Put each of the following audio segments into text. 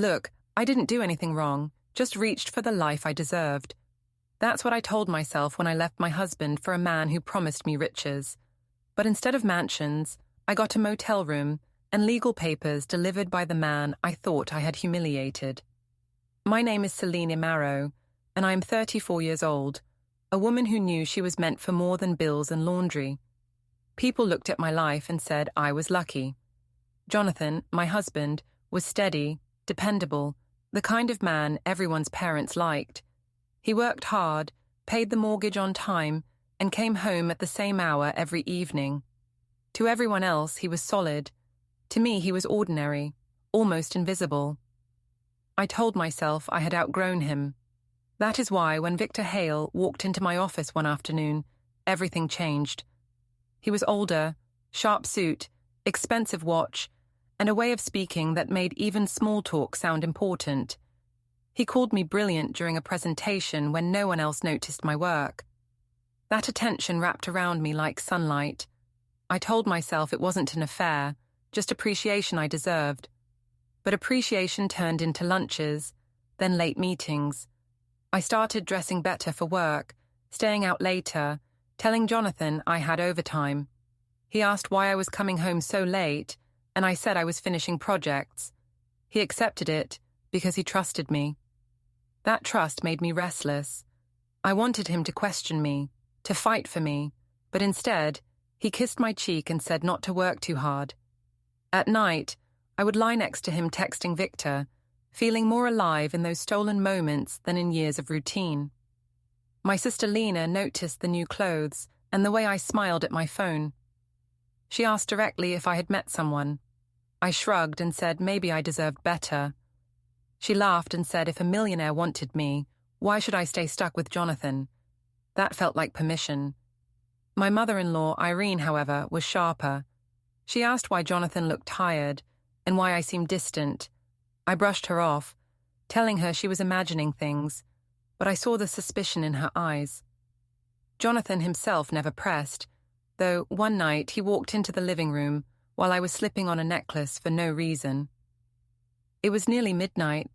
Look, I didn't do anything wrong, just reached for the life I deserved. That's what I told myself when I left my husband for a man who promised me riches. But instead of mansions, I got a motel room and legal papers delivered by the man I thought I had humiliated. My name is Selena Marrow, and I am 34 years old, a woman who knew she was meant for more than bills and laundry. People looked at my life and said I was lucky. Jonathan, my husband, was steady, dependable, the kind of man everyone's parents liked. He worked hard, paid the mortgage on time, and came home at the same hour every evening. To everyone else, he was solid. To me, he was ordinary, almost invisible. I told myself I had outgrown him. That is why when Victor Hale walked into my office one afternoon, everything changed. He was older, sharp suit, expensive watch, and a way of speaking that made even small talk sound important. He called me brilliant during a presentation when no one else noticed my work. That attention wrapped around me like sunlight. I told myself it wasn't an affair, just appreciation I deserved. But appreciation turned into lunches, then late meetings. I started dressing better for work, staying out later, telling Jonathan I had overtime. He asked why I was coming home so late, and I said I was finishing projects. He accepted it because he trusted me. That trust made me restless. I wanted him to question me, to fight for me, but instead, he kissed my cheek and said not to work too hard. At night, I would lie next to him texting Victor, feeling more alive in those stolen moments than in years of routine. My sister Lena noticed the new clothes and the way I smiled at my phone. She asked directly if I had met someone. I shrugged and said maybe I deserved better. She laughed and said if a millionaire wanted me, why should I stay stuck with Jonathan? That felt like permission. My mother-in-law, Irene, however, was sharper. She asked why Jonathan looked tired and why I seemed distant. I brushed her off, telling her she was imagining things, but I saw the suspicion in her eyes. Jonathan himself never pressed, though one night he walked into the living room while I was slipping on a necklace for no reason. It was nearly midnight,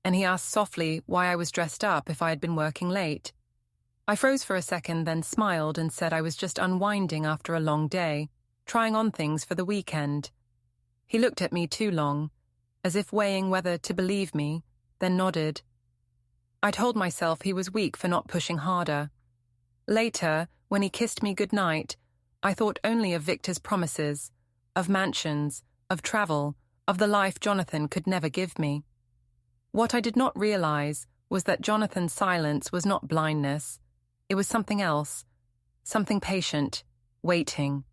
and he asked softly why I was dressed up if I had been working late. I froze for a second, then smiled and said I was just unwinding after a long day, trying on things for the weekend. He looked at me too long, as if weighing whether to believe me, then nodded. I told myself he was weak for not pushing harder. Later, when he kissed me goodnight, I thought only of Victor's promises, of mansions, of travel, of the life Jonathan could never give me. What I did not realize was that Jonathan's silence was not blindness. It was something else, something patient, waiting.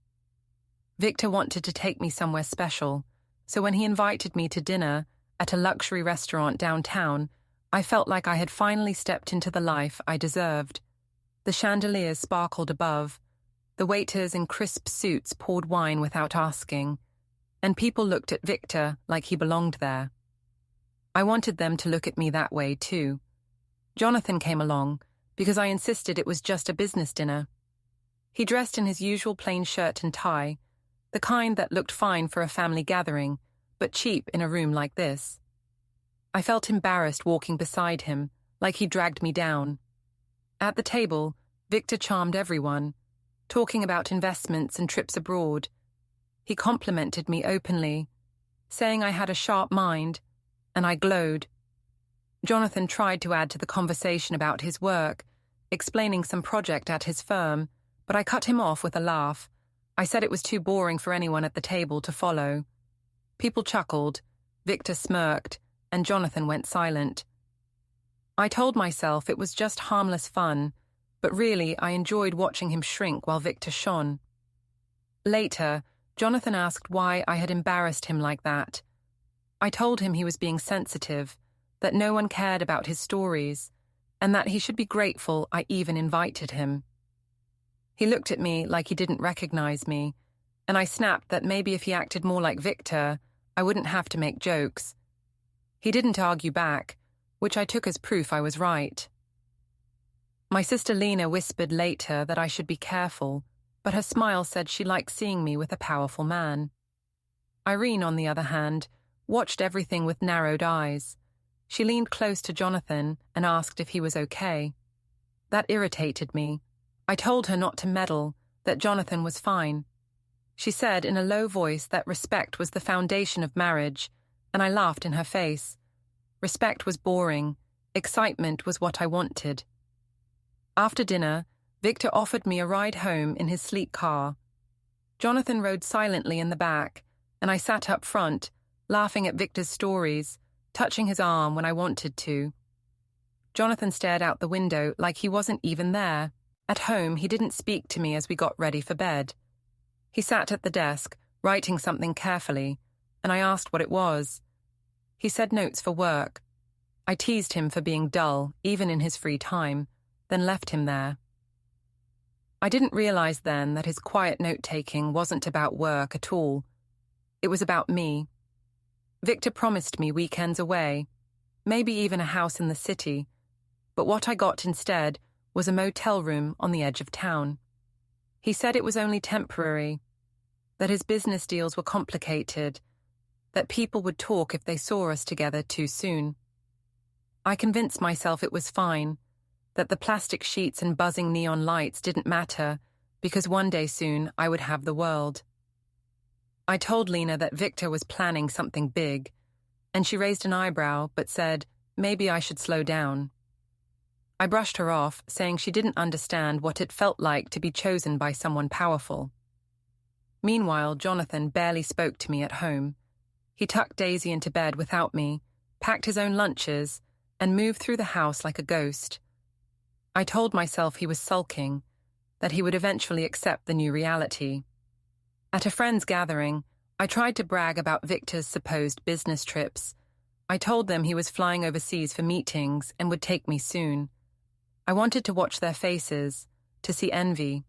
Victor wanted to take me somewhere special, so when he invited me to dinner at a luxury restaurant downtown, I felt like I had finally stepped into the life I deserved. The chandeliers sparkled above, the waiters in crisp suits poured wine without asking, and people looked at Victor like he belonged there. I wanted them to look at me that way too. Jonathan came along because I insisted it was just a business dinner. He dressed in his usual plain shirt and tie, the kind that looked fine for a family gathering, but cheap in a room like this. I felt embarrassed walking beside him, like he dragged me down. At the table, Victor charmed everyone, talking about investments and trips abroad. He complimented me openly, saying I had a sharp mind, and I glowed. Jonathan tried to add to the conversation about his work, explaining some project at his firm, but I cut him off with a laugh. I said it was too boring for anyone at the table to follow. People chuckled, Victor smirked, and Jonathan went silent. I told myself it was just harmless fun, but really I enjoyed watching him shrink while Victor shone. Later, Jonathan asked why I had embarrassed him like that. I told him he was being sensitive, that no one cared about his stories, and that he should be grateful I even invited him. He looked at me like he didn't recognize me, and I snapped that maybe if he acted more like Victor, I wouldn't have to make jokes. He didn't argue back, which I took as proof I was right. My sister Lena whispered later that I should be careful, but her smile said she liked seeing me with a powerful man. Irene, on the other hand, watched everything with narrowed eyes. She leaned close to Jonathan and asked if he was okay. That irritated me. I told her not to meddle, that Jonathan was fine. She said in a low voice that respect was the foundation of marriage, and I laughed in her face. Respect was boring. Excitement was what I wanted. After dinner, Victor offered me a ride home in his sleek car. Jonathan rode silently in the back, and I sat up front, laughing at Victor's stories, touching his arm when I wanted to. Jonathan stared out the window like he wasn't even there. At home, he didn't speak to me as we got ready for bed. He sat at the desk, writing something carefully, and I asked what it was. He said notes for work. I teased him for being dull, even in his free time, then left him there. I didn't realize then that his quiet note-taking wasn't about work at all. It was about me. Victor promised me weekends away, maybe even a house in the city, but what I got instead was a motel room on the edge of town. He said it was only temporary, that his business deals were complicated, that people would talk if they saw us together too soon. I convinced myself it was fine, that the plastic sheets and buzzing neon lights didn't matter, because one day soon I would have the world. I told Lena that Victor was planning something big, and she raised an eyebrow but said maybe I should slow down. I brushed her off, saying she didn't understand what it felt like to be chosen by someone powerful. Meanwhile, Jonathan barely spoke to me at home. He tucked Daisy into bed without me, packed his own lunches, and moved through the house like a ghost. I told myself he was sulking, that he would eventually accept the new reality. At a friend's gathering, I tried to brag about Victor's supposed business trips. I told them he was flying overseas for meetings and would take me soon. I wanted to watch their faces, to see envy.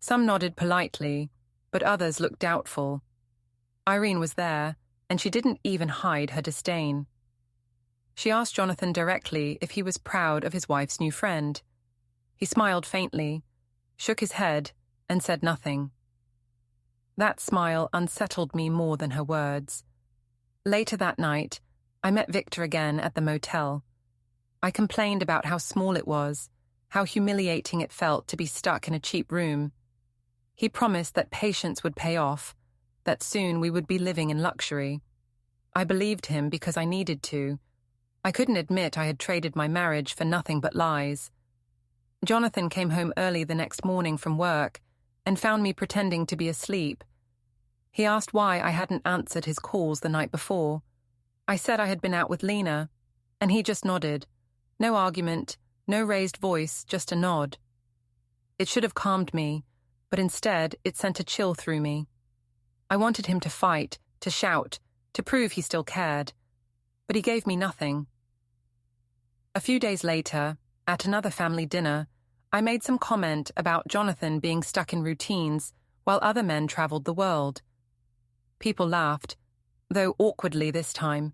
Some nodded politely, but others looked doubtful. Irene was there, and she didn't even hide her disdain. She asked Jonathan directly if he was proud of his wife's new friend. He smiled faintly, shook his head, and said nothing. That smile unsettled me more than her words. Later that night, I met Victor again at the motel. I complained about how small it was, how humiliating it felt to be stuck in a cheap room. He promised that patience would pay off, that soon we would be living in luxury. I believed him because I needed to. I couldn't admit I had traded my marriage for nothing but lies. Jonathan came home early the next morning from work and found me pretending to be asleep. He asked why I hadn't answered his calls the night before. I said I had been out with Lena, and he just nodded. No argument, no raised voice, just a nod. It should have calmed me, but instead it sent a chill through me. I wanted him to fight, to shout, to prove he still cared, but he gave me nothing. A few days later, at another family dinner, I made some comment about Jonathan being stuck in routines while other men traveled the world. People laughed, though awkwardly this time.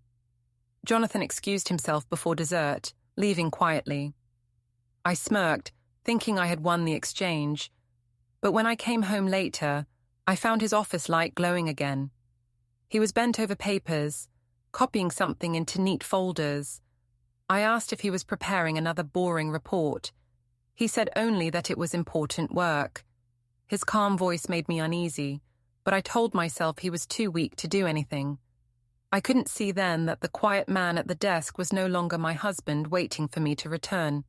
Jonathan excused himself before dessert, leaving quietly. I smirked, thinking I had won the exchange, but when I came home later, I found his office light glowing again. He was bent over papers, copying something into neat folders. I asked if he was preparing another boring report. He said only that it was important work. His calm voice made me uneasy, but I told myself he was too weak to do anything. I couldn't see then that the quiet man at the desk was no longer my husband waiting for me to return.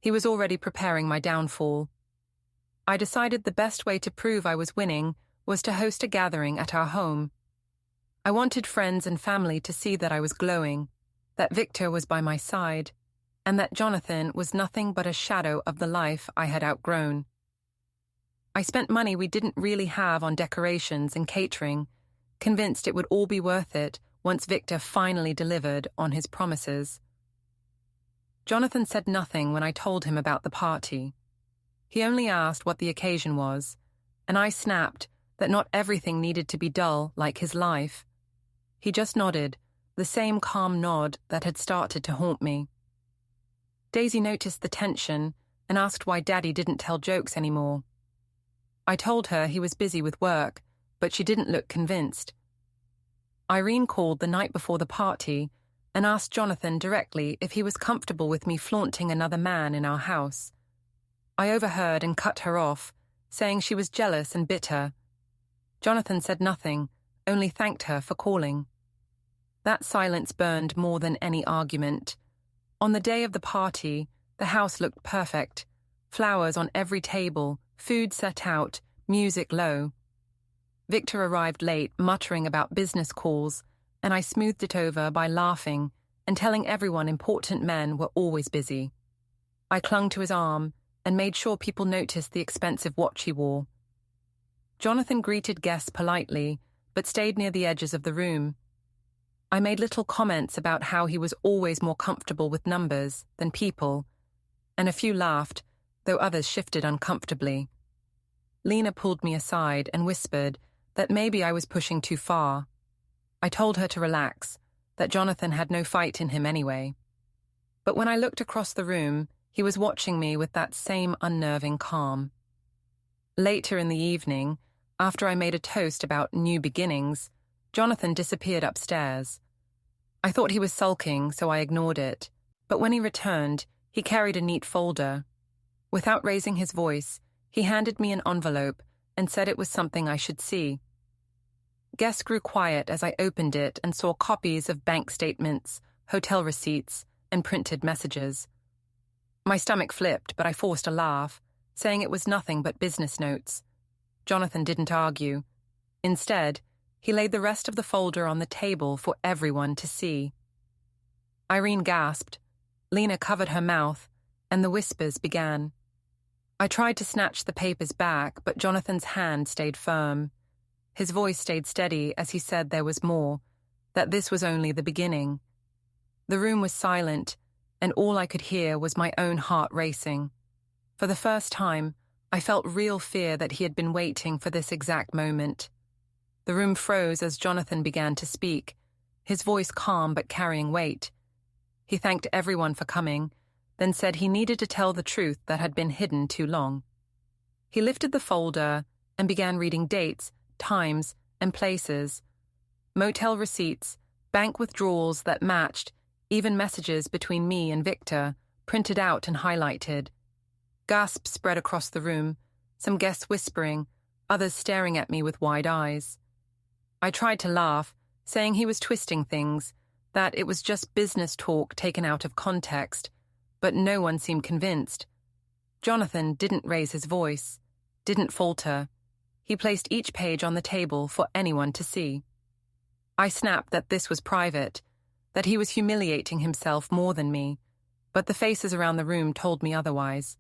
He was already preparing my downfall. I decided the best way to prove I was winning was to host a gathering at our home. I wanted friends and family to see that I was glowing, that Victor was by my side, and that Jonathan was nothing but a shadow of the life I had outgrown. I spent money we didn't really have on decorations and catering, convinced it would all be worth it once Victor finally delivered on his promises. Jonathan said nothing when I told him about the party. He only asked what the occasion was, and I snapped that not everything needed to be dull like his life. He just nodded, the same calm nod that had started to haunt me. Daisy noticed the tension and asked why Daddy didn't tell jokes anymore. I told her he was busy with work, but she didn't look convinced. Irene called the night before the party and asked Jonathan directly if he was comfortable with me flaunting another man in our house. I overheard and cut her off, saying she was jealous and bitter. Jonathan said nothing, only thanked her for calling. That silence burned more than any argument. On the day of the party, the house looked perfect. Flowers on every table, food set out, music low. Victor arrived late, muttering about business calls, and I smoothed it over by laughing and telling everyone important men were always busy. I clung to his arm and made sure people noticed the expensive watch he wore. Jonathan greeted guests politely, but stayed near the edges of the room. I made little comments about how he was always more comfortable with numbers than people, and a few laughed, though others shifted uncomfortably. Lena pulled me aside and whispered that maybe I was pushing too far. I told her to relax, that Jonathan had no fight in him anyway. But when I looked across the room, he was watching me with that same unnerving calm. Later in the evening, after I made a toast about new beginnings, Jonathan disappeared upstairs. I thought he was sulking, so I ignored it, but when he returned, he carried a neat folder. Without raising his voice, he handed me an envelope and said it was something I should see. Guests grew quiet as I opened it and saw copies of bank statements, hotel receipts, and printed messages. My stomach flipped, but I forced a laugh, saying it was nothing but business notes. Jonathan didn't argue. Instead, he laid the rest of the folder on the table for everyone to see. Irene gasped. Lena covered her mouth, and the whispers began. I tried to snatch the papers back, but Jonathan's hand stayed firm. His voice stayed steady as he said there was more, that this was only the beginning. The room was silent, and all I could hear was my own heart racing. For the first time, I felt real fear that he had been waiting for this exact moment. The room froze as Jonathan began to speak, his voice calm but carrying weight. He thanked everyone for coming, then said he needed to tell the truth that had been hidden too long. He lifted the folder and began reading dates, times, and places. Motel receipts, bank withdrawals that matched, even messages between me and Victor, printed out and highlighted. Gasps spread across the room, some guests whispering, others staring at me with wide eyes. I tried to laugh, saying he was twisting things, that it was just business talk taken out of context, but no one seemed convinced. Jonathan didn't raise his voice, didn't falter. He placed each page on the table for anyone to see. I snapped that this was private, that he was humiliating himself more than me, but the faces around the room told me otherwise.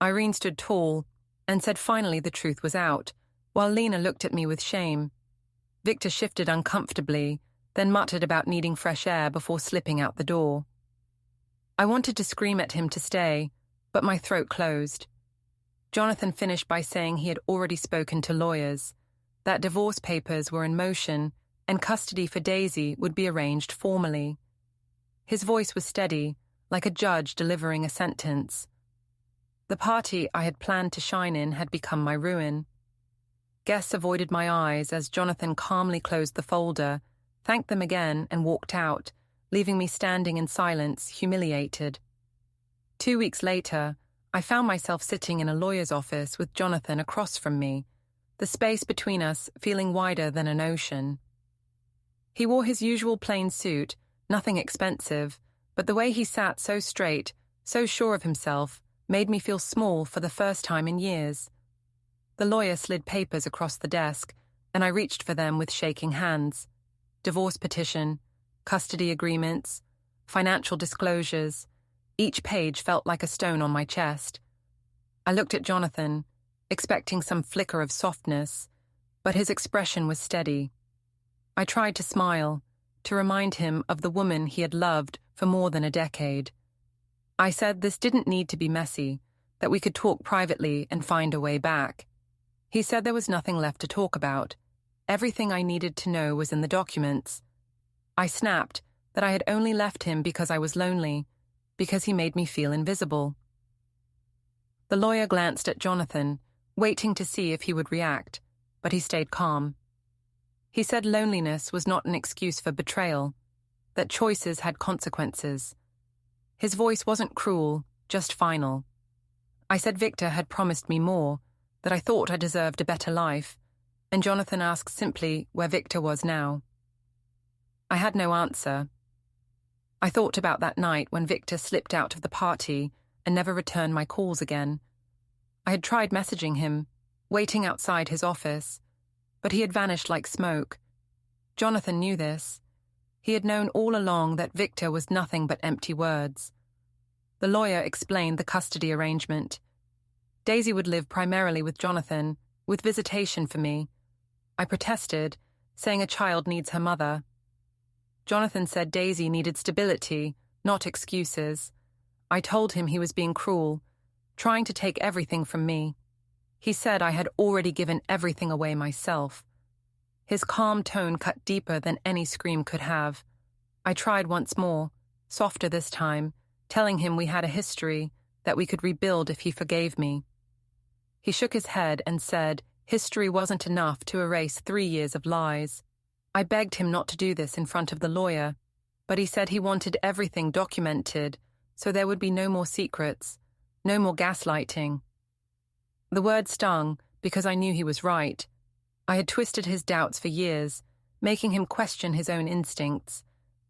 Irene stood tall and said finally the truth was out, while Lena looked at me with shame. Victor shifted uncomfortably, then muttered about needing fresh air before slipping out the door. I wanted to scream at him to stay, but my throat closed. Jonathan finished by saying he had already spoken to lawyers, that divorce papers were in motion, and custody for Daisy would be arranged formally. His voice was steady, like a judge delivering a sentence. The party I had planned to shine in had become my ruin. Guests avoided my eyes as Jonathan calmly closed the folder, thanked them again, and walked out, leaving me standing in silence, humiliated. 2 weeks later, I found myself sitting in a lawyer's office with Jonathan across from me, the space between us feeling wider than an ocean. He wore his usual plain suit, nothing expensive, but the way he sat so straight, so sure of himself, made me feel small for the first time in years. The lawyer slid papers across the desk, and I reached for them with shaking hands. Divorce petition, custody agreements, financial disclosures. Each page felt like a stone on my chest. I looked at Jonathan, expecting some flicker of softness, but his expression was steady. I tried to smile, to remind him of the woman he had loved for more than a decade. I said this didn't need to be messy, that we could talk privately and find a way back. He said there was nothing left to talk about. Everything I needed to know was in the documents. I snapped that I had only left him because I was lonely, because he made me feel invisible. The lawyer glanced at Jonathan, waiting to see if he would react, but he stayed calm. He said loneliness was not an excuse for betrayal, that choices had consequences. His voice wasn't cruel, just final. I said Victor had promised me more, that I thought I deserved a better life, and Jonathan asked simply where Victor was now. I had no answer. I thought about that night when Victor slipped out of the party and never returned my calls again. I had tried messaging him, waiting outside his office, but he had vanished like smoke. Jonathan knew this. He had known all along that Victor was nothing but empty words. The lawyer explained the custody arrangement. Daisy would live primarily with Jonathan, with visitation for me. I protested, saying a child needs her mother. Jonathan said Daisy needed stability, not excuses. I told him he was being cruel, trying to take everything from me. He said I had already given everything away myself. His calm tone cut deeper than any scream could have. I tried once more, softer this time, telling him we had a history, that we could rebuild if he forgave me. He shook his head and said history wasn't enough to erase 3 years of lies. I begged him not to do this in front of the lawyer, but he said he wanted everything documented, so there would be no more secrets, no more gaslighting. The word stung because I knew he was right. I had twisted his doubts for years, making him question his own instincts,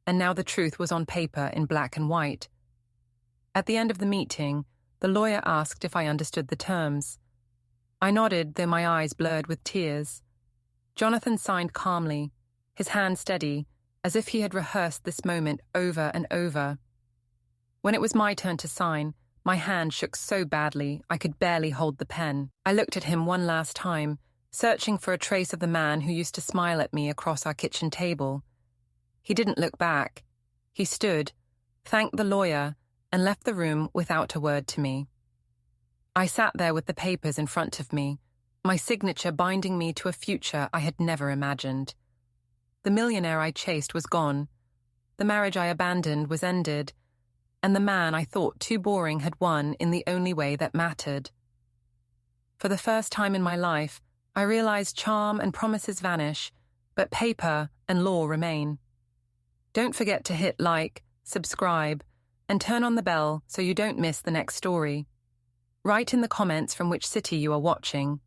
and now the truth was on paper in black and white. At the end of the meeting, the lawyer asked if I understood the terms. I nodded, though my eyes blurred with tears. Jonathan signed calmly, his hand steady, as if he had rehearsed this moment over and over. When it was my turn to sign, my hand shook so badly I could barely hold the pen. I looked at him one last time, searching for a trace of the man who used to smile at me across our kitchen table. He didn't look back. He stood, thanked the lawyer, and left the room without a word to me. I sat there with the papers in front of me, my signature binding me to a future I had never imagined. The millionaire I chased was gone. The marriage I abandoned was ended, and the man I thought too boring had won in the only way that mattered. For the first time in my life, I realized charm and promises vanish, but paper and law remain. Don't forget to hit like, subscribe, and turn on the bell so you don't miss the next story. Write in the comments from which city you are watching.